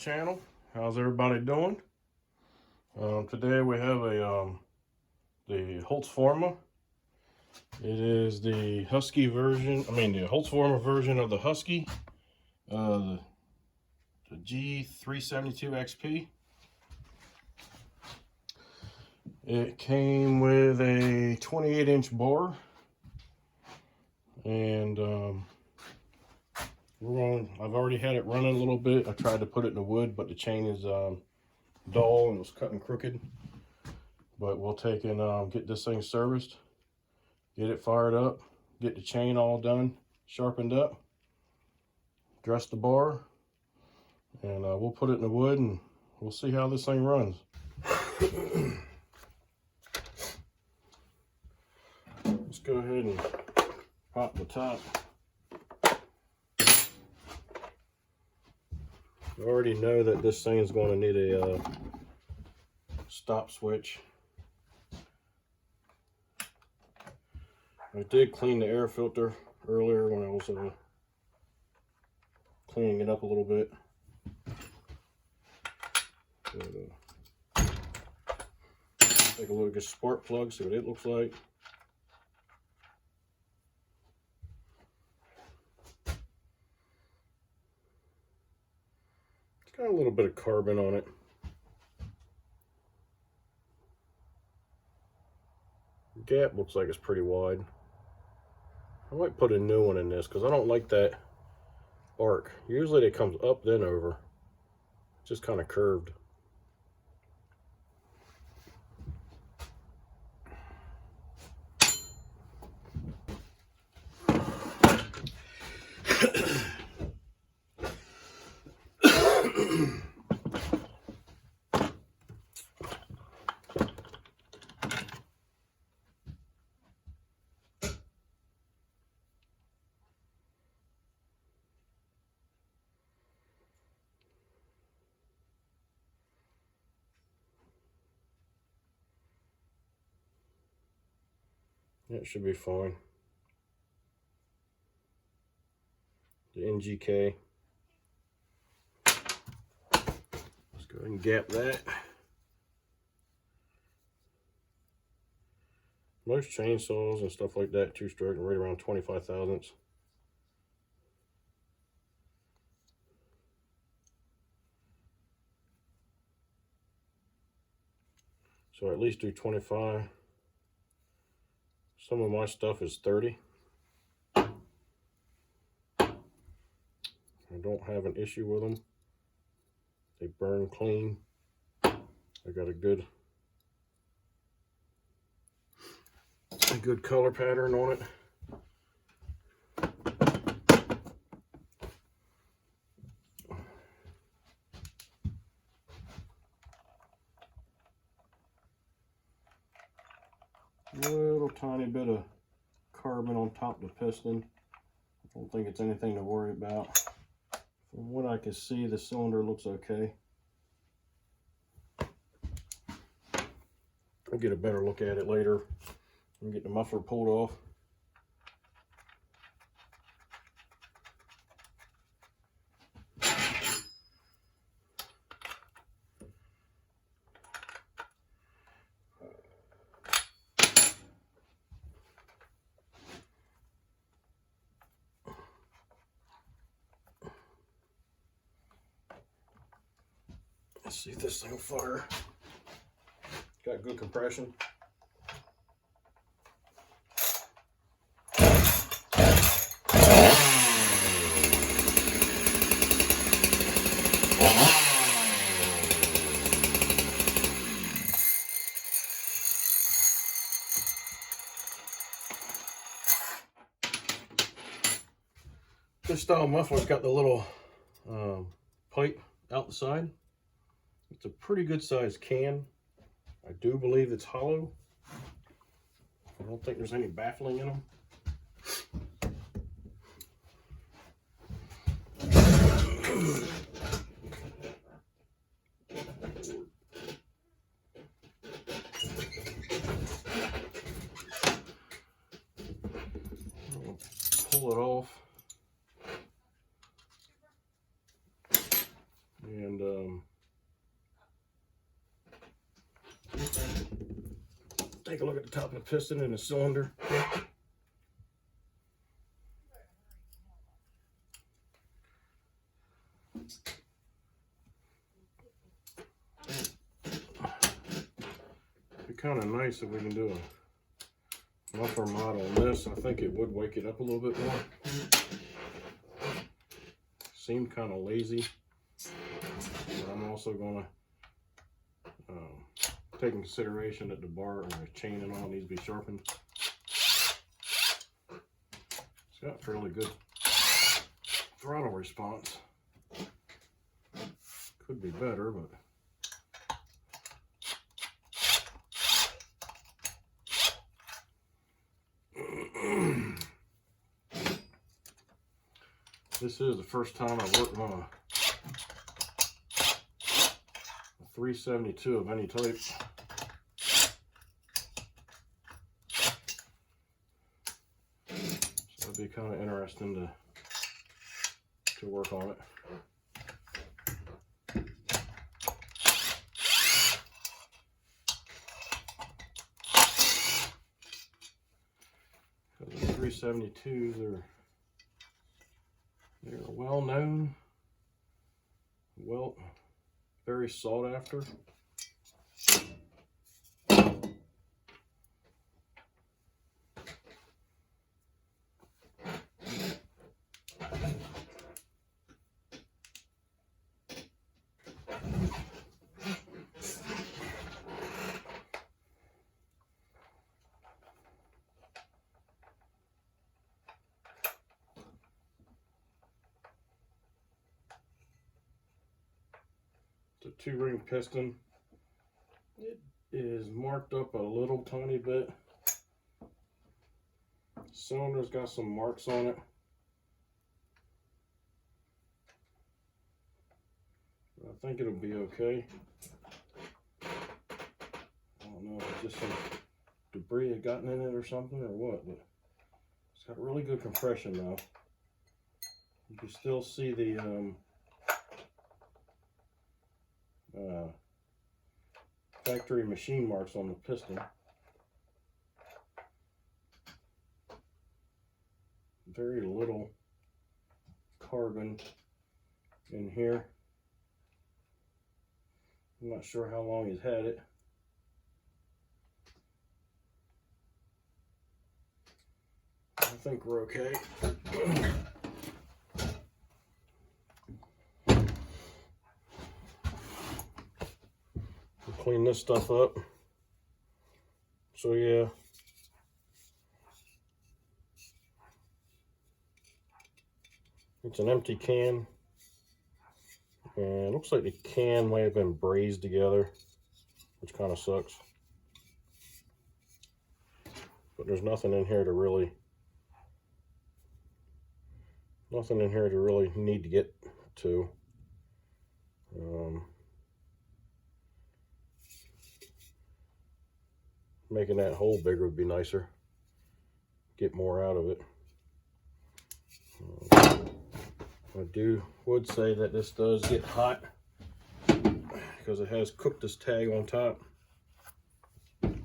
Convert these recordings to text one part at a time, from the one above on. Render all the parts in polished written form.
channel. How's everybody doing? Today we have the Holtzforma. It is the Husky version, the Holtzforma version of the Husky, the G372 XP. It came with a 28-inch bore, and I've already had it running a little bit. I tried to put it in the wood, but the chain is dull and it was cutting crooked. But we'll take and get this thing serviced, get it fired up, get the chain all done, sharpened up, dress the bar, and we'll put it in the wood and we'll see how this thing runs. Let's go ahead and pop the top. I already know that this thing is going to need a stop switch. I did clean the air filter earlier when I was cleaning it up a little bit. Take a look at this spark plug, see what it looks like. It's got a little bit of carbon on it. The gap looks like it's pretty wide. I might put a new one in this because I don't like that arc. Usually it comes up then over. It's just kind of curved. That should be fine. The NGK. Let's go ahead and gap that. Most chainsaws and stuff like that, two-stroke, are right around 25 thousandths. So at least do 25. Some of my stuff is 30. I don't have an issue with them. They burn clean. I got a good color pattern on it. Little tiny bit of carbon on top of the piston. I don't think it's anything to worry about. From what I can see, the cylinder looks okay. I'll get a better look at it later and get the muffler pulled off. Let's see if this thing will fire. Got good compression. This style muffler's got the little pipe out the side. It's a pretty good sized can. I do believe it's hollow. I don't think there's any baffling in them. Pull it off. And take a look at the top of the piston and the cylinder. It'd be kind of nice if we can do a muffler mod on this. I think it would wake it up a little bit more. Seemed kind of lazy, but I'm also going to take in consideration that the bar or the chain and all needs to be sharpened. It's got fairly good throttle response. Could be better, but this is the first time I've worked on a 372 of any type. So it'd be kind of interesting to work on it. Because the 372s they're well known, very sought after. It's a 2-ring piston. It is marked up a little tiny bit. Cylinder's got some marks on it. I think it'll be okay. I don't know if it's just some debris had gotten in it or something or what, but it's got really good compression now. You can still see the factory machine marks on the piston. Very little carbon in here. I'm not sure how long he's had it. I think we're okay. Clean this stuff up. So yeah, it's an empty can, and it looks like the can may have been brazed together, which kind of sucks. But there's nothing in here to really need to get to. Making that hole bigger would be nicer. Get more out of it. I would say that this does get hot because it has cooked tag on top. And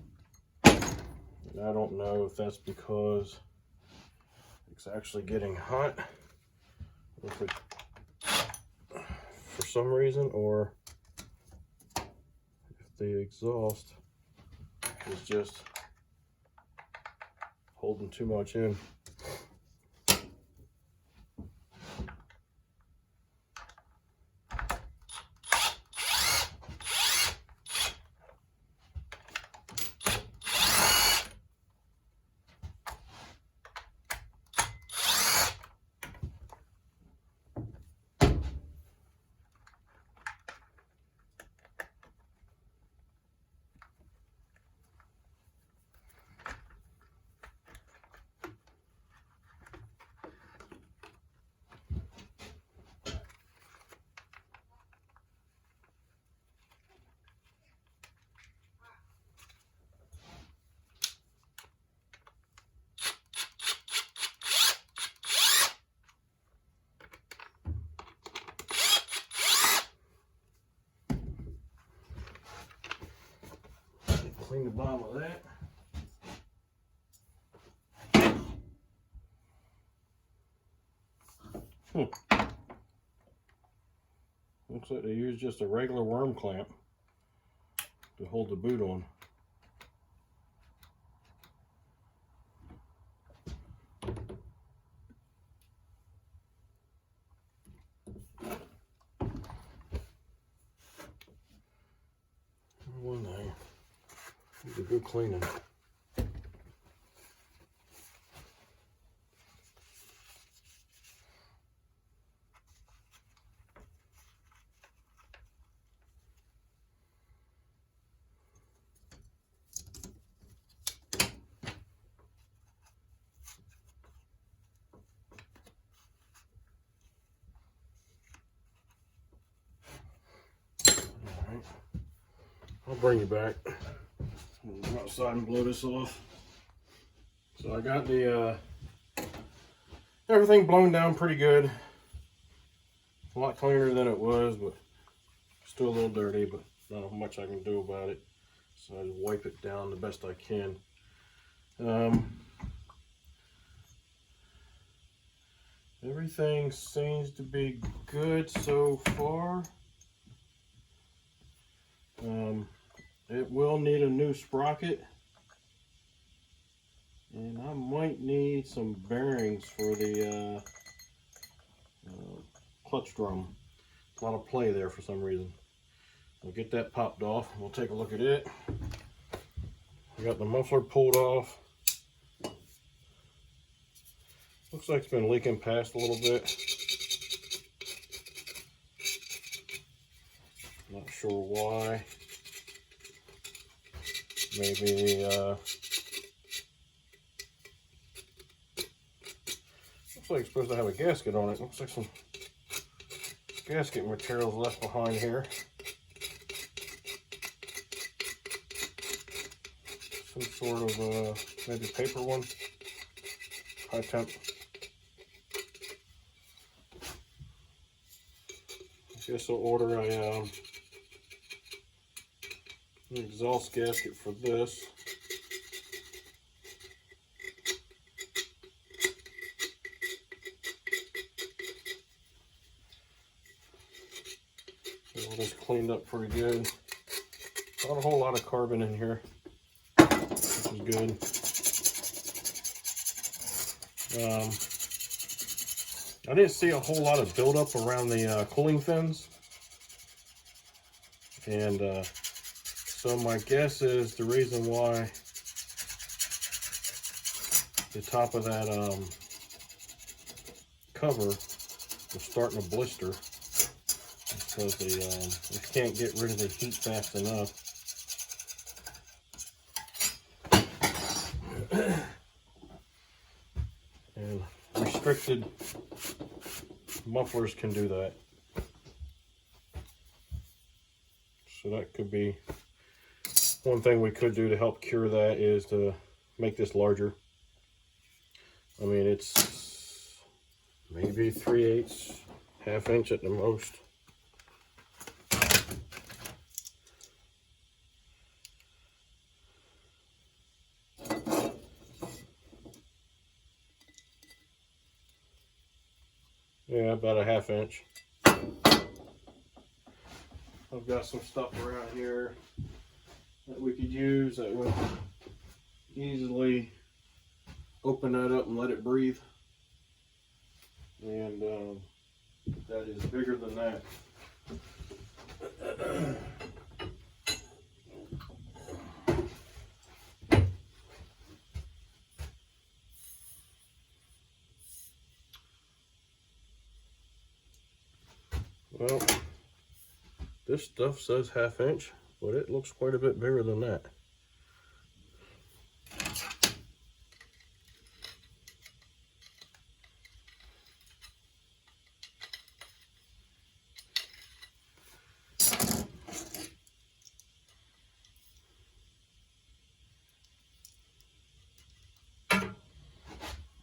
I don't know if that's because it's actually getting hot, if it, for some reason, or if the exhaust is just holding too much in. Clean the bottom of that. Looks like they used just a regular worm clamp to hold the boot on. One day, need a good cleaning. Alright, I'll bring you back. I'll go outside and blow this off. So I got the everything blown down pretty good. A lot cleaner than it was, but still a little dirty, but not much I can do about it. So I just wipe it down the best I can. Everything seems to be good so far. It will need a new sprocket, and I might need some bearings for the clutch drum. A lot of play there for some reason. We'll get that popped off. We'll take a look at it. We got the muffler pulled off. Looks like it's been leaking past a little bit. Not sure why. Maybe the looks like it's supposed to have a gasket on it. Looks like some gasket materials left behind here. Some sort of maybe paper one. High temp. I guess I'll order an exhaust gasket for this. All this cleaned up pretty good. Not a whole lot of carbon in here, which is good. I didn't see a whole lot of buildup around the cooling fins, and so my guess is the reason why the top of that cover was starting to blister is because they can't get rid of the heat fast enough. And restricted mufflers can do that. So that could be one thing we could do to help cure that, is to make this larger. I mean, it's maybe 3/8, ½ inch at the most. Yeah, about a ½ inch. I've got some stuff around here that we could use that would easily open that up and let it breathe. And that is bigger than that. Well, this stuff says ½ inch, but it looks quite a bit bigger than that.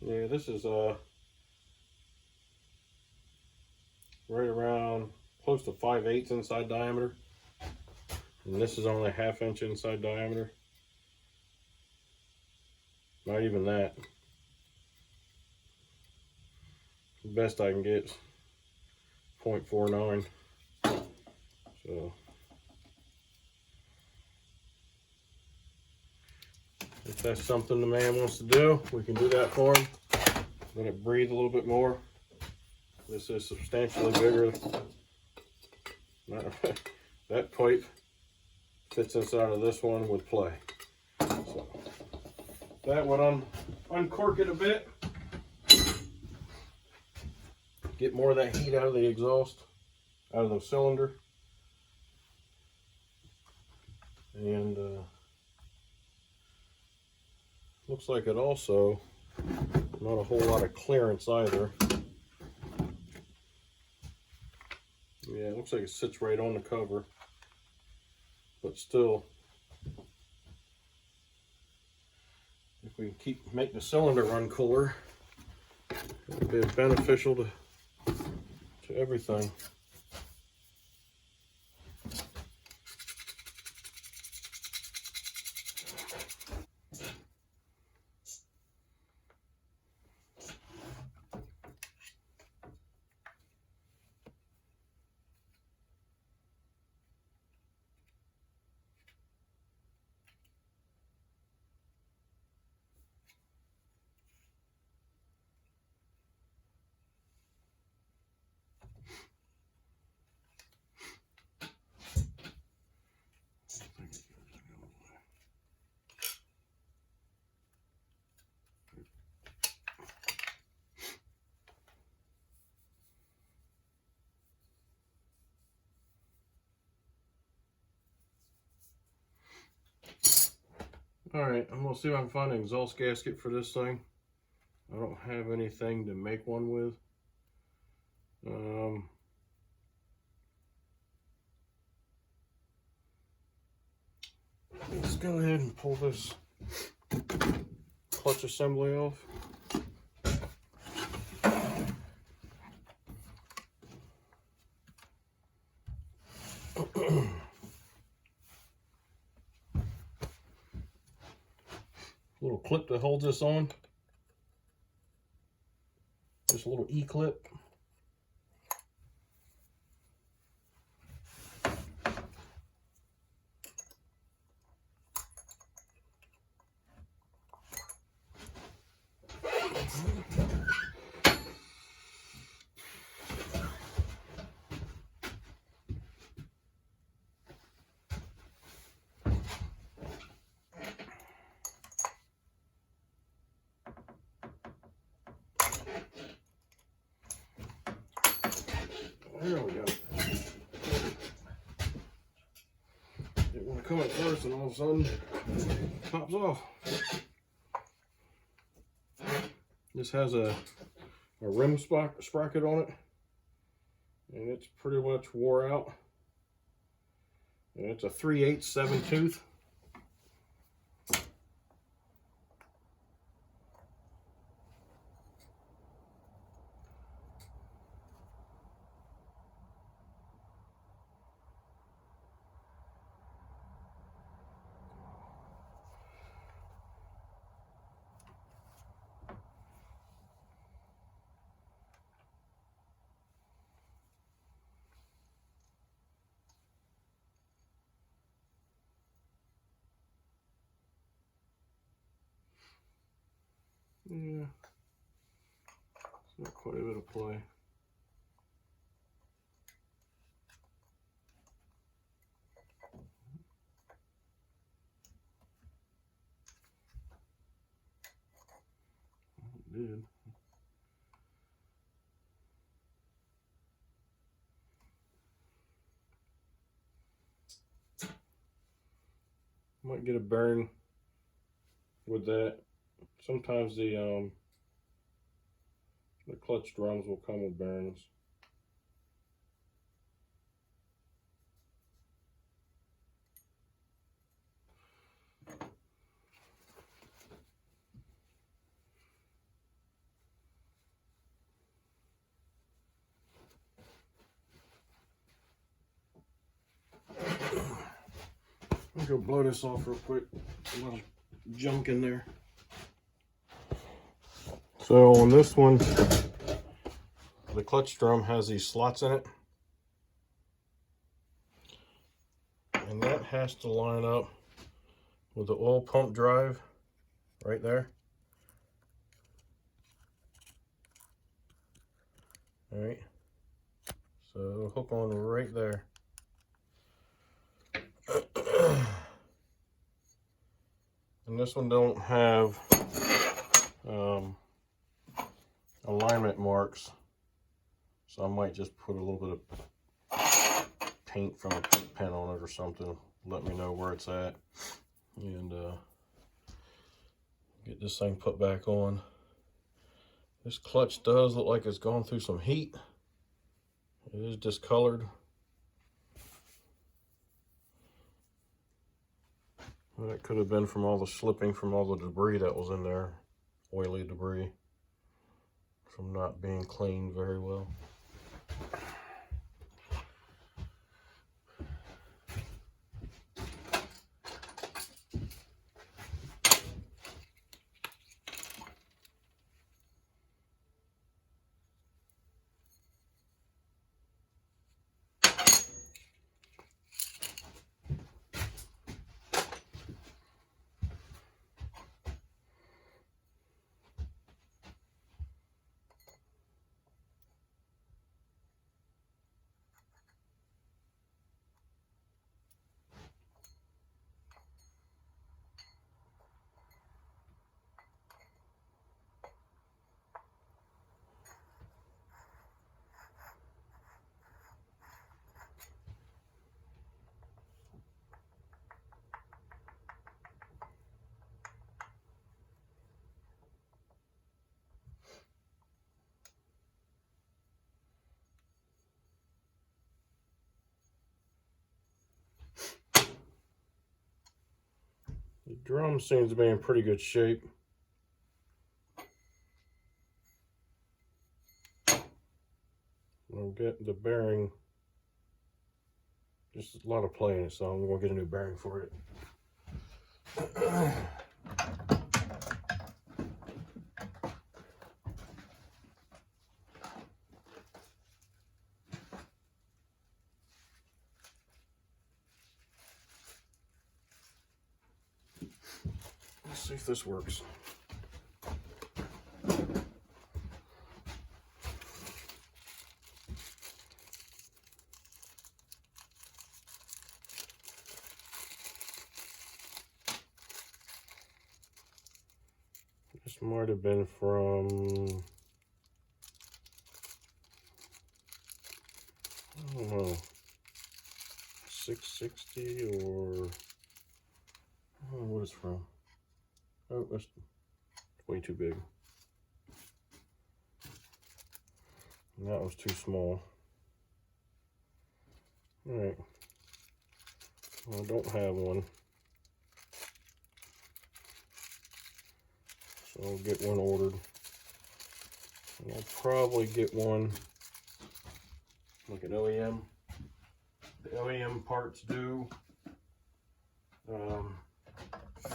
Yeah, this is right around close to 5/8 inside diameter, and this is only ½ inch inside diameter. Not even that. best I can get. 0.49. So if that's something the man wants to do, we can do that for him. Let it breathe a little bit more. This is substantially bigger. That pipe fits inside of this one with play. So that would uncork it a bit. Get more of that heat out of the exhaust, out of the cylinder. And looks like it also, not a whole lot of clearance either. Yeah, it looks like it sits right on the cover, but still, if we can make the cylinder run cooler, it would be beneficial to everything. Alright, I'm going to see if I can find an exhaust gasket for this thing. I don't have anything to make one with. Let's go ahead and pull this clutch assembly off. Little clip that holds this on. Just a little E-clip. There we go. It want to come at first and all of a sudden it pops off. This has a rim sprocket on it, and it's pretty much wore out. And it's a 3/8 7 tooth. Yeah, it's not quite a bit of play. It did. Might get a bearing with that. Sometimes the clutch drums will come with bearings. Let me go blow this off real quick. A lot of junk in there. So on this one, the clutch drum has these slots in it, and that has to line up with the oil pump drive right there. All right, so it'll hook on right there. And this one don't have alignment marks, so I might just put a little bit of paint from a paint pen on it or something. Let me know where it's at, and get this thing put back on. This clutch does look like it's gone through some heat. It is discolored. That could have been from all the slipping from all the debris that was in there, oily debris, from not being cleaned very well. The drum seems to be in pretty good shape. I'll get the bearing, just a lot of play in it, so I'm going to get a new bearing for it. Let's see if this works. This might have been from, I don't know, 660 or, I don't know what it's from. Oh, that's way too big. And that was too small. All right. Well, I don't have one. So I'll get one ordered. And I'll probably get one like an OEM. The OEM parts do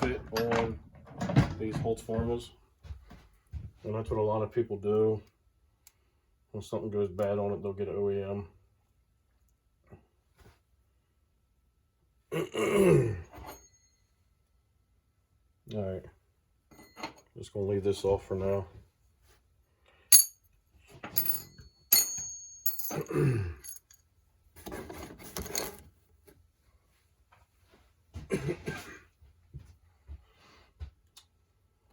fit on these Holtz formulas, and that's what a lot of people do. When something goes bad on it, they'll get an OEM. All right, just gonna leave this off for now.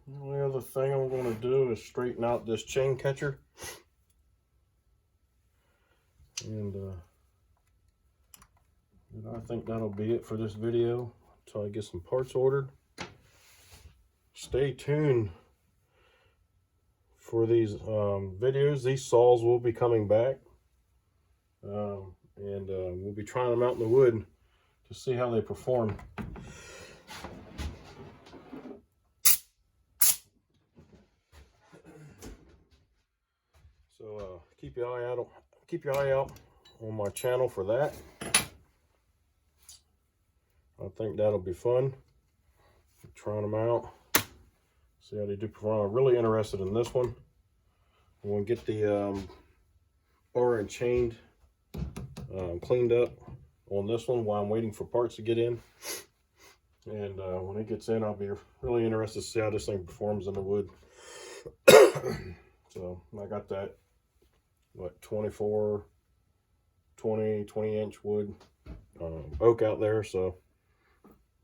The only other thing I'm going to do is straighten out this chain catcher, and I think that'll be it for this video until I get some parts ordered. Stay tuned for these videos. These saws will be coming back, and we'll be trying them out in the wood to see how they perform. So keep your eye out on my channel for that. I think that'll be fun. Trying them out, see how they do perform. I'm really interested in this one. I'm gonna get the bar and chained, cleaned up on this one while I'm waiting for parts to get in. And when it gets in, I'll be really interested to see how this thing performs in the wood. So I got that, what, 20 inch wood oak out there, so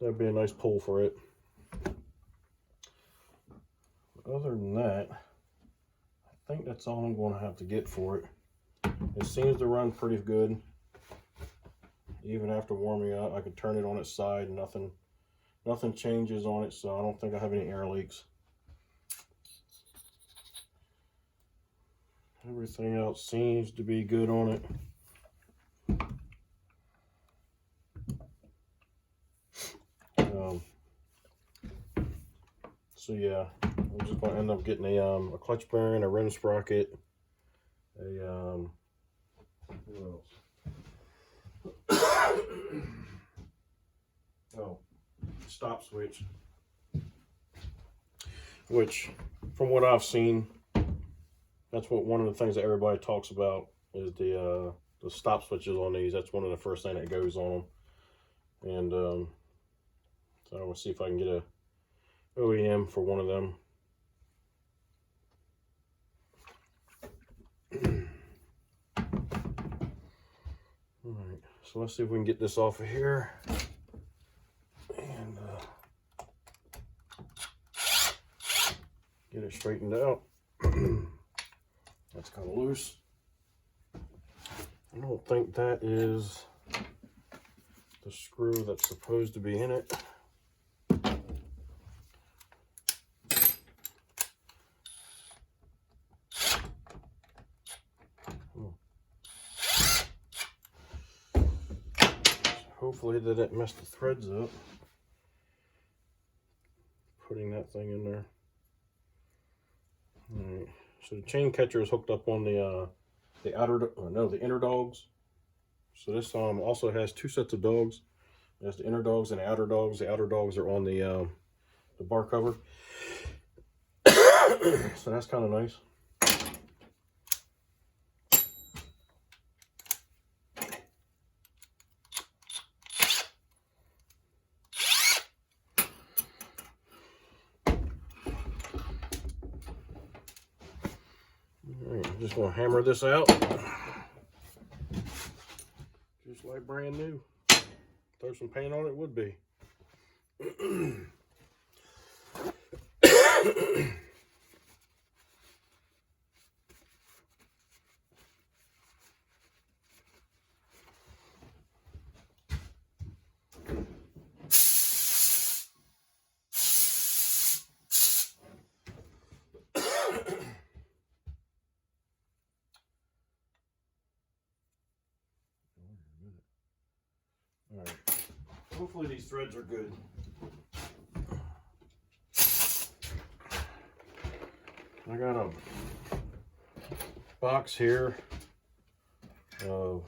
that'd be a nice pull for it. Other than that, I think that's all I'm going to have to get for it. It seems to run pretty good. Even after warming up, I could turn it on its side and nothing changes on it, so I don't think I have any air leaks. Everything else seems to be good on it. So yeah, I'm just going to end up getting a clutch bearing, a rim sprocket, what else? Oh, stop switch, which from what I've seen, that's what one of the things that everybody talks about is the stop switches on these. That's one of the first things that goes on them. And so I'm gonna see if I can get a OEM for one of them. All right, so let's see if we can get this off of here. And get it straightened out. That's kind of loose. I don't think that is the screw that's supposed to be in it. Hopefully that didn't mess the threads up, putting that thing in there. All right. So the chain catcher is hooked up on the inner dogs. So this also has two sets of dogs. There's the inner dogs and the outer dogs. The outer dogs are on the bar cover. So that's kind of nice. Alright, I'm just going to hammer this out. Just like brand new. Throw some paint on it, would be. All right. Hopefully these threads are good. I got a box here of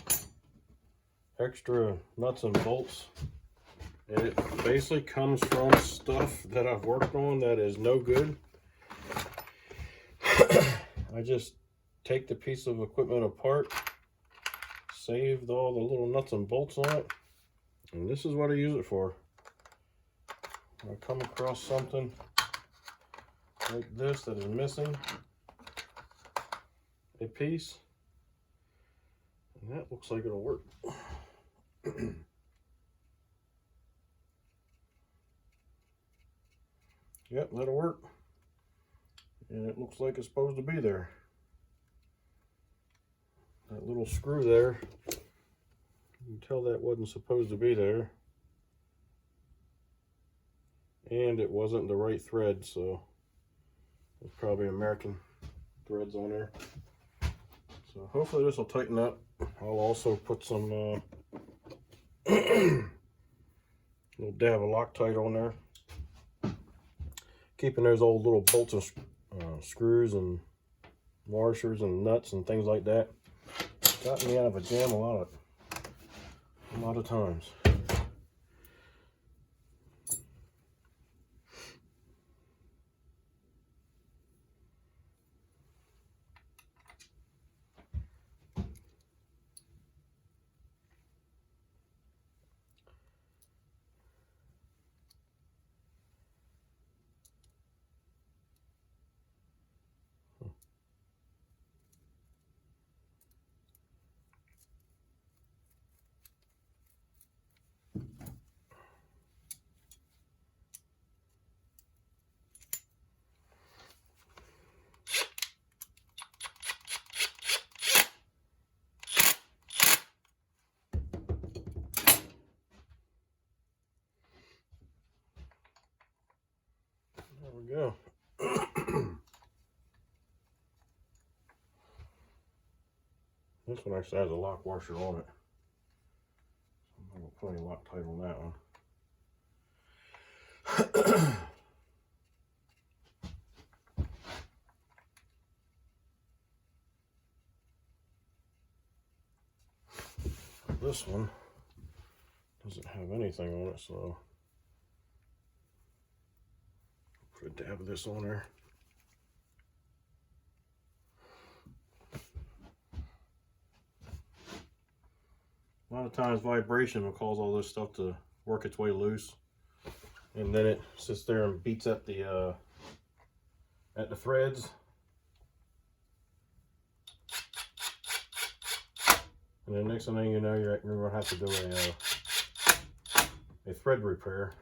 extra nuts and bolts, and it basically comes from stuff that I've worked on that is no good. I just take the piece of equipment apart, saved all the little nuts and bolts on it, and this is what I use it for. I come across something like this that is missing a piece, and that looks like it'll work. Yep, that'll work. And it looks like it's supposed to be there. That little screw there, you can tell that wasn't supposed to be there. And it wasn't the right thread, so there's probably American threads on there. So hopefully this will tighten up. I'll also put some little dab of Loctite on there. Keeping those old little bolts and screws and washers and nuts and things like that got me out of a jam a lot of times. This one actually has a lock washer on it. I'm going to put any Loctite on that one. This one doesn't have anything on it, so I'll put a dab of this on there. A lot of times vibration will cause all this stuff to work its way loose, and then it sits there and beats at the threads. And the next thing you know, you're going to have to do a thread repair.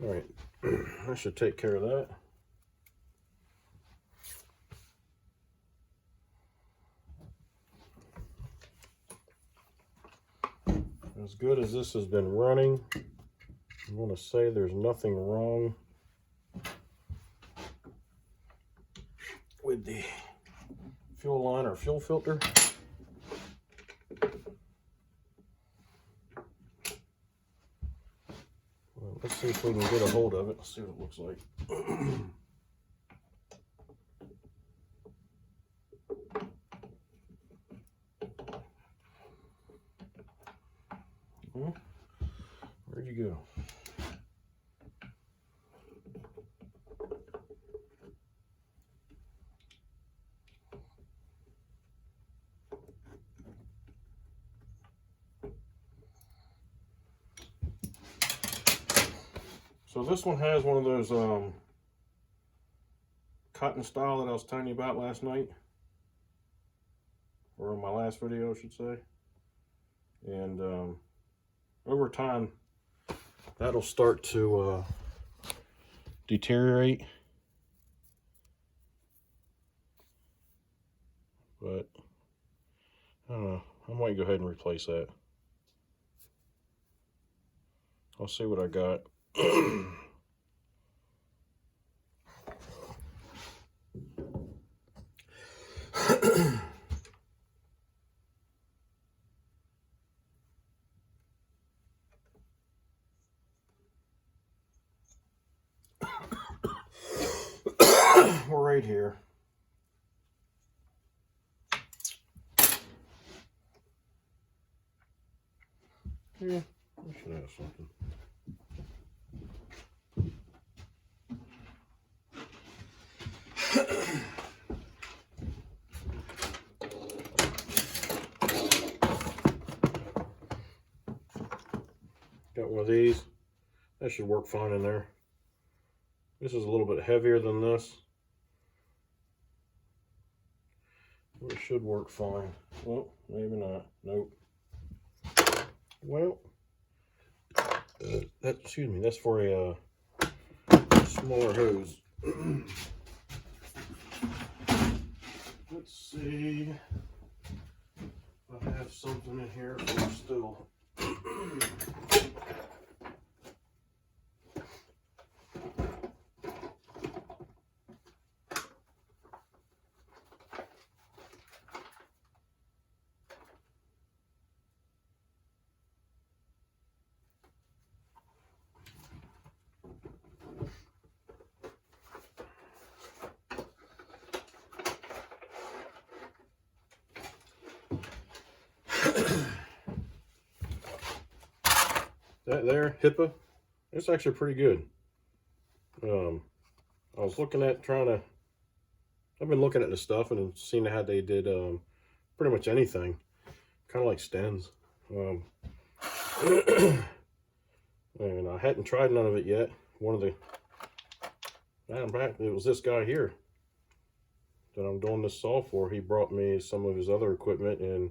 Alright, I should take care of that. As good as this has been running, I'm going to say there's nothing wrong with the fuel line or fuel filter. Well, let's see if we can get a hold of it. Let's see what it looks like. Where'd you go? So this one has one of those cotton style that I was telling you about last night, or in my last video I should say. And over time that'll start to deteriorate, but I don't know, I might go ahead and replace that. I'll see what I got. We're right here. Yeah, I should have something. Got one of these. That should work fine in there. This is a little bit heavier than this. It should work fine. Well, maybe not. Nope. Well, excuse me, that's for a smaller hose. Let's see if I have something in here for still. That there, HIPAA, it's actually pretty good. I was looking at I've been looking at this stuff and seeing how they did pretty much anything, kind of like Stens. And I hadn't tried none of it yet. In fact, it was this guy here that I'm doing this saw for. He brought me some of his other equipment and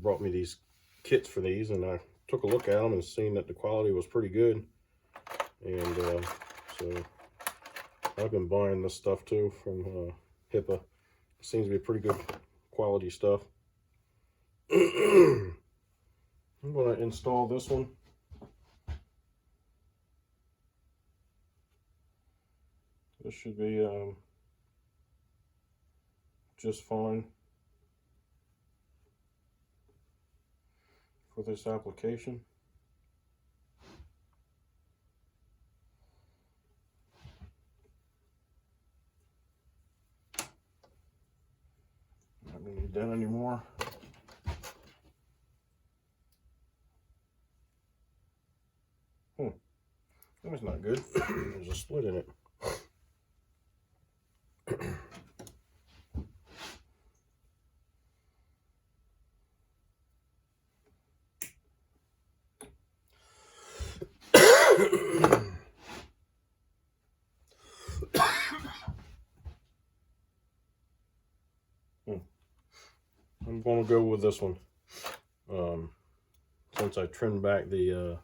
brought me these kits for these, and I took a look at them and seen that the quality was pretty good. And so I've been buying this stuff too from HIPAA. It seems to be pretty good quality stuff. I'm going to install this one. this should be just fine for this application. Not gonna need that anymore. That was not good. There's a split in it. I'm going to go with this one. Since I trimmed back the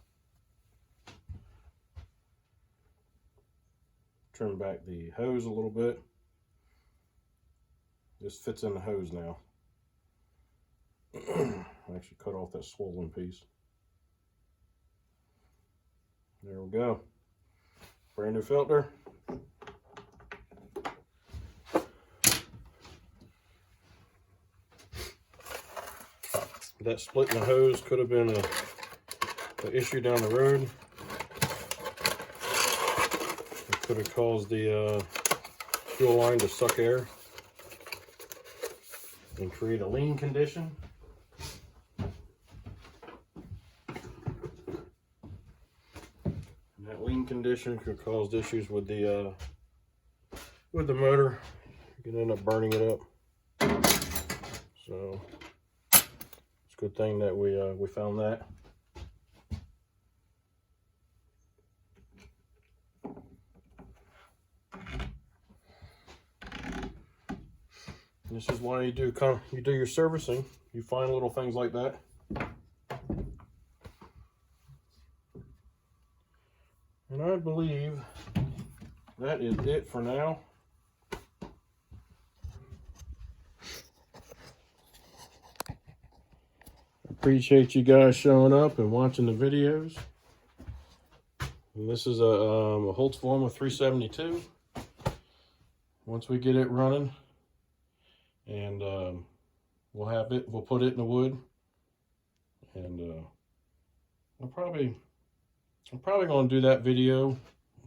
hose a little bit. This fits in the hose now. I actually cut off that swollen piece. There we go. Brand new filter. That split in the hose could have been an issue down the road. It could have caused the fuel line to suck air and create a lean condition. And that lean condition could cause issues with the motor. You can end up burning it up. So it's a good thing that we found that. This is why you do your servicing. You find little things like that. And I believe that is it for now. Appreciate you guys showing up and watching the videos. And this is a Holtzform 372. Once we get it running, and we'll put it in the wood, and I'm probably going to do that video.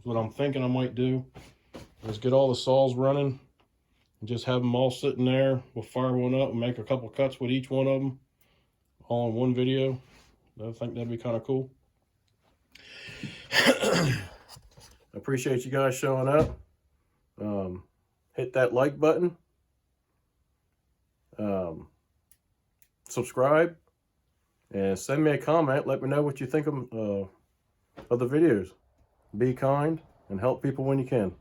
What I'm thinking I might do is get all the saws running and just have them all sitting there. We'll fire one up and make a couple cuts with each one of them, all in one video. I think that'd be kind of cool. I appreciate you guys showing up. Hit that like button. Subscribe and send me a comment. Let me know what you think of the videos. Be kind and help people when you can.